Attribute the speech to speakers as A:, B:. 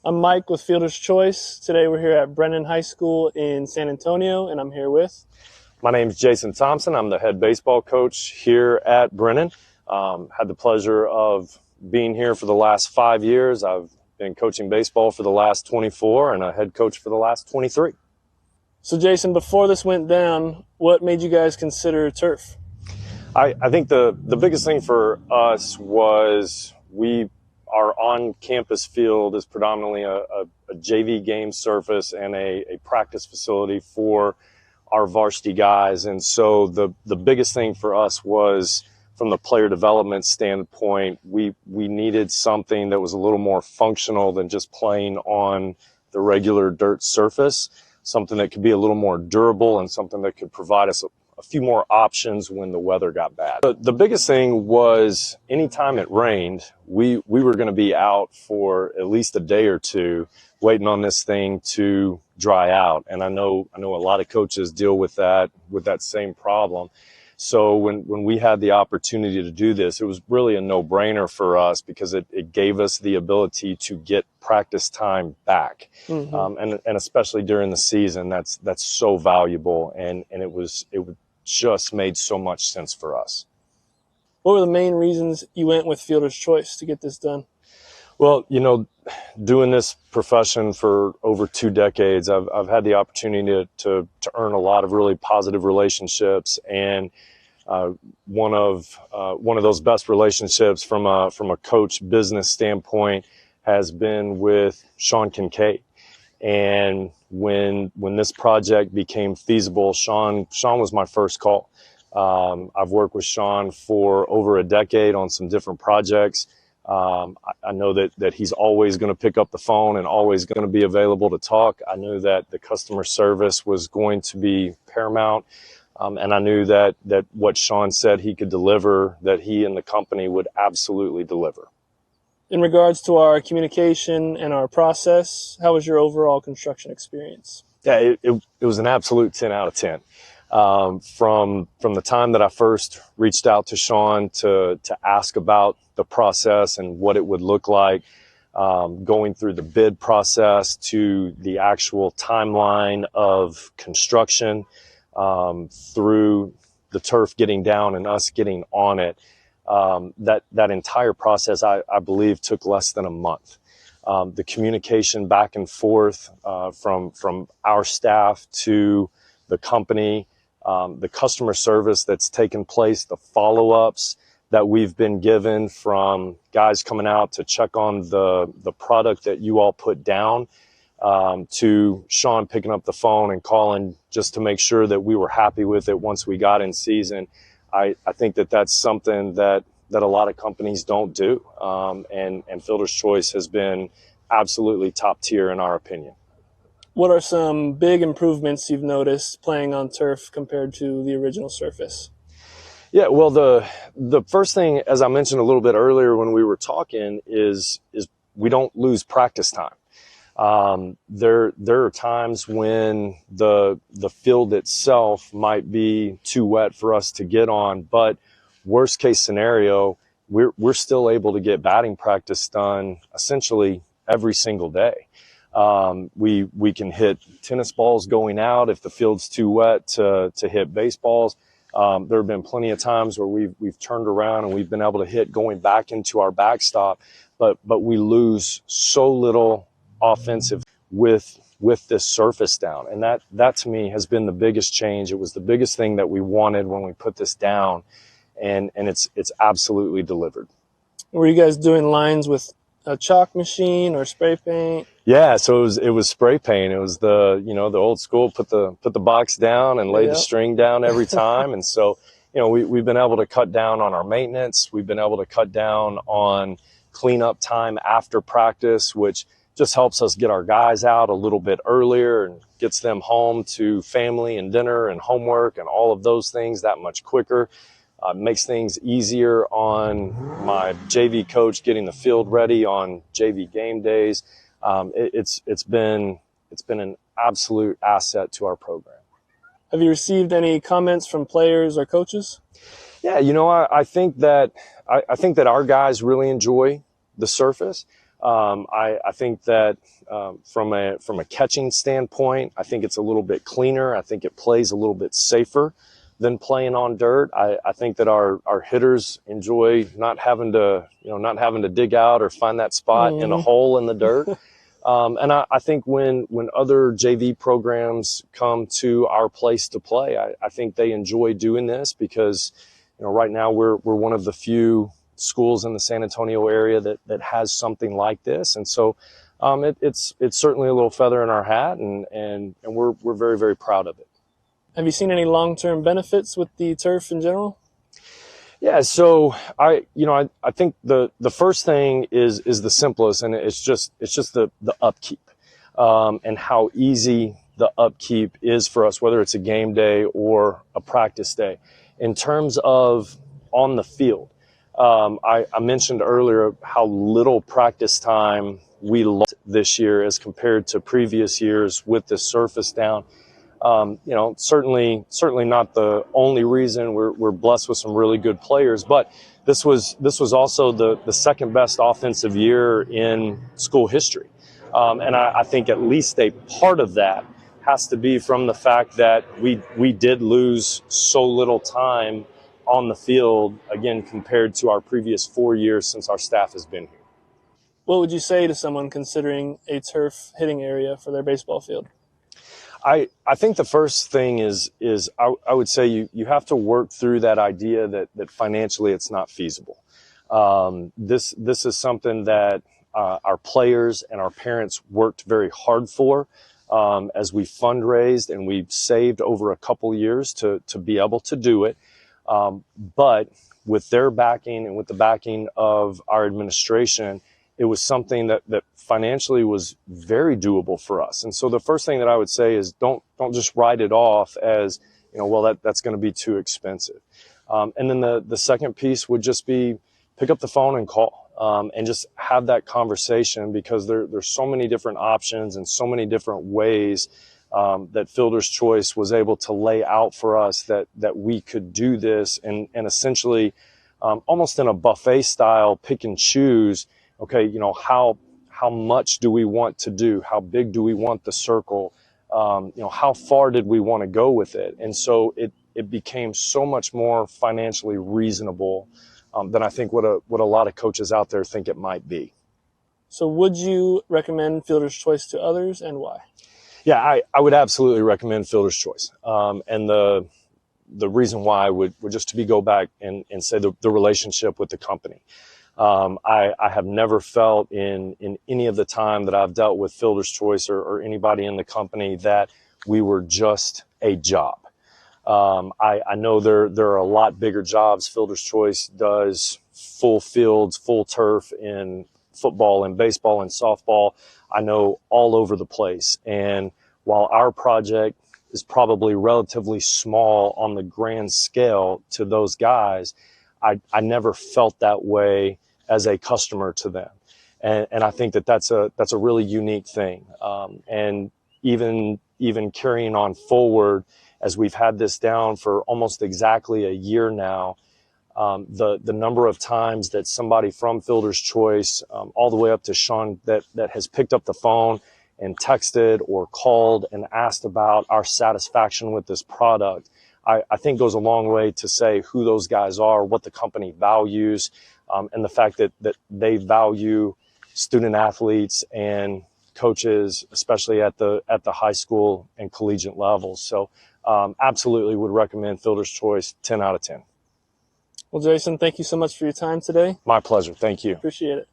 A: I'm Mike with Fielder's Choice. Today we're here at Brennan High School in San Antonio, and I'm here with...
B: My name is Jason Thompson. I'm the head baseball coach here at Brennan. Had the pleasure of being here for the last 5 years. I've been coaching baseball for the last 24 and a head coach for the last 23.
A: So Jason, before this went down, what made you guys consider turf?
B: I think the biggest thing for us was our on-campus field is predominantly a JV game surface and a practice facility for our varsity guys. And so the biggest thing for us was, from the player development standpoint, we needed something that was a little more functional than just playing on the regular dirt surface, something that could be a little more durable and something that could provide us a few more options when the weather got bad. The biggest thing was, anytime it rained, we were going to be out for at least a day or two waiting on this thing to dry out. And I know a lot of coaches deal with that same problem. So when we had the opportunity to do this, it was really a no-brainer for us, because it gave us the ability to get practice time back. And especially during the season, that's so valuable, and it just made so much sense for us.
A: What were the main reasons you went with Fielder's Choice to get this done?
B: Well, doing this profession for over 2 decades, I've had the opportunity to earn a lot of really positive relationships, and one of those best relationships from a coach business standpoint has been with Sean Kincaid. And when this project became feasible, Sean was my first call. I've worked with Sean for over a decade on some different projects. I know that he's always going to pick up the phone and always going to be available to talk. I knew that the customer service was going to be paramount. And I knew that what Sean said he could deliver, that he and the company would absolutely deliver.
A: In regards to our communication and our process, how was your overall construction experience?
B: Yeah, it was an absolute 10 out of 10. From the time that I first reached out to Sean to ask about the process and what it would look like, going through the bid process to the actual timeline of construction, through the turf getting down and us getting on it, that entire process, I believe, took less than a month. The communication back and forth from our staff to the company, the customer service that's taken place, the follow-ups that we've been given from guys coming out to check on the product that you all put down, to Sean picking up the phone and calling just to make sure that we were happy with it once we got in season. I think that's something that a lot of companies don't do. And Fielder's Choice has been absolutely top tier in our opinion.
A: What are some big improvements you've noticed playing on turf compared to the original surface?
B: Yeah, well, the first thing, as I mentioned a little bit earlier when we were talking, is we don't lose practice time. There are times when the field itself might be too wet for us to get on, but worst case scenario, we're still able to get batting practice done essentially every single day. We can hit tennis balls going out if the field's too wet to hit baseballs. There have been plenty of times where we've turned around and we've been able to hit going back into our backstop, but we lose so little offensive with this surface down. And that to me has been the biggest change. It was the biggest thing that we wanted when we put this down, and it's absolutely delivered.
A: Were you guys doing lines with a chalk machine or spray paint?
B: Yeah, so it was spray paint. It was the old school, put the box down and lay the string down every time. And so, we've been able to cut down on our maintenance. We've been able to cut down on cleanup time after practice, which just helps us get our guys out a little bit earlier and gets them home to family and dinner and homework and all of those things that much quicker. Makes things easier on my JV coach getting the field ready on JV game days. It's been an absolute asset to our program.
A: Have you received any comments from players or coaches?
B: Yeah, I think that our guys really enjoy the surface. I think that from a catching standpoint, I think it's a little bit cleaner. I think it plays a little bit safer than playing on dirt. I think that our hitters enjoy not having to dig out or find that spot in a hole in the dirt. And I think when other JV programs come to our place to play, I think they enjoy doing this because, right now we're one of the few schools in the San Antonio area that has something like this. And so it's certainly a little feather in our hat, and we're very, very proud of it.
A: Have you seen any long-term benefits with the turf in general?
B: Yeah, so I think the first thing is the simplest, and it's just the upkeep, and how easy the upkeep is for us, whether it's a game day or a practice day. In terms of on the field, I mentioned earlier how little practice time we lost this year as compared to previous years with the surface down. Certainly not the only reason. We're blessed with some really good players, but this was also the second best offensive year in school history. And I think at least a part of that has to be from the fact that we did lose so little time on the field, again, compared to our previous 4 years since our staff has been here.
A: What would you say to someone considering a turf hitting area for their baseball field?
B: I think the first thing is I would say you have to work through that idea that financially it's not feasible. This is something that our players and our parents worked very hard for as we fundraised, and we've saved over a couple years to be able to do it. But with their backing and with the backing of our administration, it was something that financially was very doable for us. And so the first thing that I would say is don't just write it off as, well, that's going to be too expensive. And then the second piece would just be pick up the phone and call, and just have that conversation, because there's so many different options and so many different ways that Fielder's Choice was able to lay out for us that we could do this and essentially almost in a buffet style, pick and choose. Okay, how much do we want to do? How big do we want the circle? How far did we want to go with it? And so it became so much more financially reasonable than I think what a lot of coaches out there think it might be.
A: So would you recommend Fielder's Choice to others, and why?
B: Yeah, I would absolutely recommend Fielder's Choice. And the reason why would just to go back and say the relationship with the company. I have never felt in any of the time that I've dealt with Fielder's Choice or anybody in the company that we were just a job. I know there are a lot bigger jobs. Fielder's Choice does full fields, full turf in football and baseball and softball. I know all over the place. And while our project is probably relatively small on the grand scale to those guys, I never felt that way as a customer to them. And I think that's a really unique thing. And even carrying on forward, as we've had this down for almost exactly a year now, the number of times that somebody from Fielder's Choice, all the way up to Sean, that has picked up the phone and texted or called and asked about our satisfaction with this product, I think goes a long way to say who those guys are, what the company values, and the fact that they value student athletes and coaches, especially at the high school and collegiate levels. So absolutely would recommend Fielder's Choice, 10 out of 10.
A: Well, Jason, thank you so much for your time today.
B: My pleasure. Thank you.
A: Appreciate it.